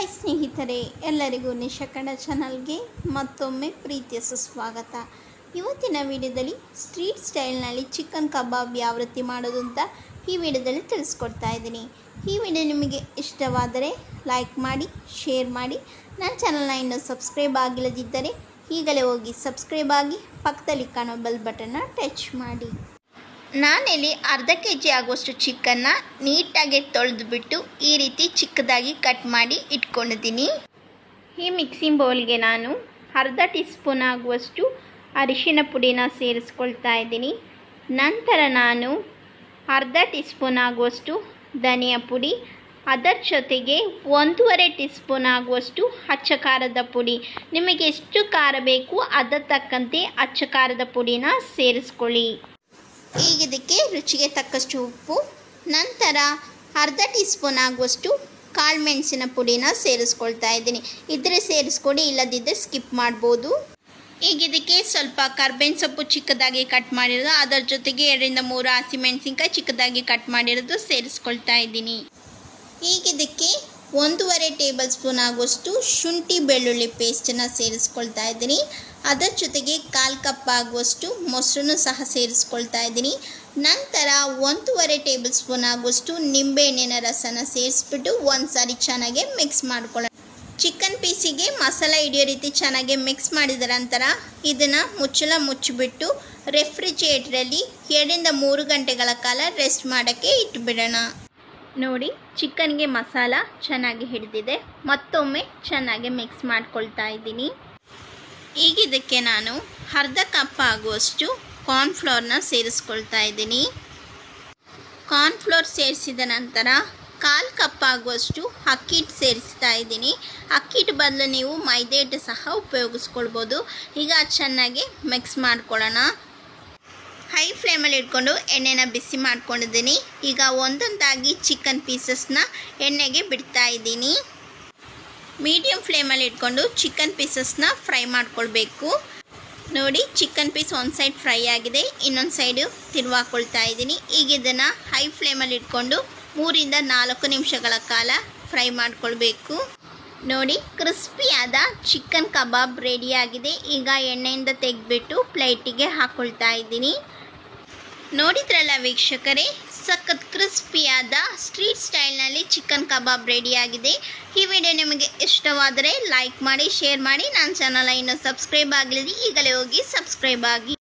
Hi ಸ್ನೇಹಿತರೆ, ಎಲ್ಲರಿಗೂ ನಿಶಾ ಕನ್ನಡ ಚಾನಲ್ಗೆ ಮತ್ತೊಮ್ಮೆ ಪ್ರೀತಿಯ ಸುಸ್ವಾಗತ. ಇವತ್ತಿನ ವಿಡಿಯೋದಲ್ಲಿ ಸ್ಟ್ರೀಟ್ ಸ್ಟೈಲ್ನಲ್ಲಿ ಚಿಕನ್ ಕಬಾಬ್ ಯಾವ ರೀತಿ ಮಾಡೋದು ಅಂತ ಈ ವಿಡಿಯೋದಲ್ಲಿ ತಿಳಿಸ್ಕೊಡ್ತಾ ಇದ್ದೀನಿ. ಈ ವಿಡಿಯೋ ನಿಮಗೆ ಇಷ್ಟವಾದರೆ ಲೈಕ್ ಮಾಡಿ, ಶೇರ್ ಮಾಡಿ. ನನ್ನ ಚಾನಲ್ನ ಇನ್ನೂ ಸಬ್ಸ್ಕ್ರೈಬ್ ಆಗಿಲ್ಲದಿದ್ದರೆ ಈಗಲೇ ಹೋಗಿ ಸಬ್ಸ್ಕ್ರೈಬ್ ಆಗಿ, ಪಕ್ಕದಲ್ಲಿ ಕಾಣೋ ಬೆಲ್ ಬಟನ್ನ ಟಚ್ ಮಾಡಿ. ನಾನಿಲ್ಲಿ ಅರ್ಧ kg ಆಗುವಷ್ಟು ಚಿಕನ್ನ ನೀಟಾಗಿ ತೊಳೆದುಬಿಟ್ಟು ಈ ರೀತಿ ಚಿಕ್ಕದಾಗಿ ಕಟ್ ಮಾಡಿ ಇಟ್ಕೊಂಡಿದ್ದೀನಿ. ಈ ಮಿಕ್ಸಿಂಗ್ ಬೌಲ್ಗೆ ನಾನು ಅರ್ಧ ಟೀ ಸ್ಪೂನ್ ಆಗುವಷ್ಟು ಅರಿಶಿನ ಪುಡಿನ ಸೇರಿಸ್ಕೊಳ್ತಾ ಇದ್ದೀನಿ. ನಂತರ ನಾನು ಅರ್ಧ ಟೀ ಸ್ಪೂನ್ ಆಗುವಷ್ಟು ಧನಿಯಾ ಪುಡಿ, ಅದರ ಜೊತೆಗೆ 1.5 ಟೀ ಸ್ಪೂನ್ ಆಗುವಷ್ಟು ಅಚ್ಚ ಖಾರದ ಪುಡಿ. ನಿಮಗೆ ಎಷ್ಟು ಖಾರ ಬೇಕು ಅದರ ತಕ್ಕಂತೆ ಅಚ್ಚ ಖಾರದ ಪುಡಿನ ಸೇರಿಸ್ಕೊಳ್ಳಿ. ಈಗ ಇದಕ್ಕೆ ರುಚಿಗೆ ತಕ್ಕಷ್ಟು ಉಪ್ಪು, ನಂತರ ಅರ್ಧ ಟೀ ಸ್ಪೂನ್ ಆಗುವಷ್ಟು ಕಾಳು ಮೆಣಸಿನ ಪುಡಿನ ಸೇರಿಸ್ಕೊಳ್ತಾ ಇದ್ದೀನಿ. ಇದ್ರೆ ಸೇರಿಸ್ಕೊಡಿ, ಇಲ್ಲದಿದ್ದರೆ ಸ್ಕಿಪ್ ಮಾಡ್ಬೋದು. ಈಗ ಇದಕ್ಕೆ ಸ್ವಲ್ಪ ಕರ್ಬೇವಿನ ಸೊಪ್ಪು ಚಿಕ್ಕದಾಗಿ ಕಟ್ ಮಾಡಿರೋದು, ಅದರ ಜೊತೆಗೆ 2 ರಿಂದ 3 ಹಸಿಮೆಣಸಿನ್ಕಾಯಿ ಚಿಕ್ಕದಾಗಿ ಕಟ್ ಮಾಡಿರೋದು ಸೇರಿಸ್ಕೊಳ್ತಾ ಇದ್ದೀನಿ. ಈಗ ಇದಕ್ಕೆ 1.5 ಟೇಬಲ್ ಸ್ಪೂನ್ ಆಗುವಷ್ಟು ಶುಂಠಿ ಬೆಳ್ಳುಳ್ಳಿ ಪೇಸ್ಟನ್ನು ಸೇರಿಸ್ಕೊಳ್ತಾ ಇದ್ದೀನಿ. ಅದರ ಜೊತೆಗೆ 1/4 ಕಪ್ ಆಗುವಷ್ಟು ಮೊಸರನ್ನು ಸಹ ಸೇರಿಸ್ಕೊಳ್ತಾ ಇದ್ದೀನಿ. ನಂತರ 1.5 ಟೇಬಲ್ ಸ್ಪೂನ್ ಆಗುವಷ್ಟು ನಿಂಬೆಹಣ್ಣಿನ ರಸನ ಸೇರಿಸ್ಬಿಟ್ಟು ಒಂದು ಸಾರಿ ಚೆನ್ನಾಗಿ ಮಿಕ್ಸ್ ಮಾಡ್ಕೊಳ್ಳೋಣ. ಚಿಕನ್ ಪೀಸಿಗೆ ಮಸಾಲೆ ಹಿಡಿಯೋ ರೀತಿ ಚೆನ್ನಾಗಿ ಮಿಕ್ಸ್ ಮಾಡಿದ ನಂತರ ಇದನ್ನು ಮುಚ್ಚಳ ಮುಚ್ಚಿಬಿಟ್ಟು ರೆಫ್ರಿಜರೇಟರಲ್ಲಿ 2 ರಿಂದ 3 ಗಂಟೆಗಳ ಕಾಲ ರೆಸ್ಟ್ ಮಾಡೋಕ್ಕೆ ಇಟ್ಬಿಡೋಣ. ನೋಡಿ, ಚಿಕನ್ಗೆ ಮಸಾಲ ಚೆನ್ನಾಗಿ ಹಿಡಿದಿದೆ. ಮತ್ತೊಮ್ಮೆ ಚೆನ್ನಾಗಿ ಮಿಕ್ಸ್ ಮಾಡ್ಕೊಳ್ತಾ ಇದ್ದೀನಿ. ಈಗ ಇದಕ್ಕೆ ನಾನು ಅರ್ಧ ಕಪ್ ಆಗುವಷ್ಟು ಕಾರ್ನ್ಫ್ಲೋರ್ನ ಸೇರಿಸ್ಕೊಳ್ತಾ ಇದ್ದೀನಿ. ಕಾರ್ನ್ಫ್ಲೋರ್ ಸೇರಿಸಿದ ನಂತರ 1/4 ಕಪ್ ಆಗುವಷ್ಟು ಅಕ್ಕಿ ಹಿಟ್ಟು ಸೇರಿಸ್ತಾ ಇದ್ದೀನಿ. ಅಕ್ಕಿ ಹಿಟ್ಟು ಬದಲು ನೀವು ಮೈದಾ ಹಿಟ್ಟು ಸಹ ಉಪಯೋಗಿಸ್ಕೊಳ್ಬೋದು. ಈಗ ಚೆನ್ನಾಗಿ ಮಿಕ್ಸ್ ಮಾಡ್ಕೊಳ್ಳೋಣ. ಹೈ ಫ್ಲೇಮಲ್ಲಿ ಇಟ್ಕೊಂಡು ಎಣ್ಣೆನ ಬಿಸಿ ಮಾಡ್ಕೊಂಡಿದ್ದೀನಿ. ಈಗ ಒಂದೊಂದಾಗಿ ಚಿಕನ್ ಪೀಸಸ್ನ ಎಣ್ಣೆಗೆ ಬಿಡ್ತಾ ಇದ್ದೀನಿ. ಮೀಡಿಯಮ್ ಫ್ಲೇಮಲ್ಲಿ ಇಟ್ಕೊಂಡು ಚಿಕನ್ ಪೀಸಸ್ನ ಫ್ರೈ ಮಾಡ್ಕೊಳ್ಬೇಕು. ನೋಡಿ, ಚಿಕನ್ ಪೀಸ್ ಒಂದು ಸೈಡ್ ಫ್ರೈ ಆಗಿದೆ, ಇನ್ನೊಂದು ಸೈಡು ತಿರುವಾಕೊಳ್ತಾ ಇದ್ದೀನಿ. ಈಗ ಇದನ್ನು ಹೈ ಫ್ಲೇಮಲ್ಲಿ ಇಟ್ಕೊಂಡು 3 ರಿಂದ 4 ನಿಮಿಷಗಳ ಕಾಲ ಫ್ರೈ ಮಾಡ್ಕೊಳ್ಬೇಕು. ನೋಡಿ, ಕ್ರಿಸ್ಪಿಯಾದ ಚಿಕನ್ ಕಬಾಬ್ ರೆಡಿಯಾಗಿದೆ. ಈಗ ಎಣ್ಣೆಯಿಂದ ತೆಗೆದ್ಬಿಟ್ಟು ಪ್ಲೇಟಿಗೆ ಹಾಕ್ಕೊಳ್ತಾ ಇದ್ದೀನಿ. ನೋಡಿದ್ರಲ್ಲ ವೀಕ್ಷಕರೇ, ಸಖತ್ ಕ್ರಿಸ್ಪಿಯಾದ ಸ್ಟ್ರೀಟ್ ಸ್ಟೈಲ್ನಲ್ಲಿ ಚಿಕನ್ ಕಬಾಬ್ ರೆಡಿಯಾಗಿದೆ. ಈ ವಿಡಿಯೋ ನಿಮಗೆ ಇಷ್ಟವಾದರೆ ಲೈಕ್ ಮಾಡಿ, ಶೇರ್ ಮಾಡಿ. ನನ್ನ ಚಾನಲ್ ಇನ್ನೂ ಸಬ್ಸ್ಕ್ರೈಬ್ ಆಗಲಿದೆ, ಈಗಲೇ ಹೋಗಿ ಸಬ್ಸ್ಕ್ರೈಬ್ ಆಗಿ.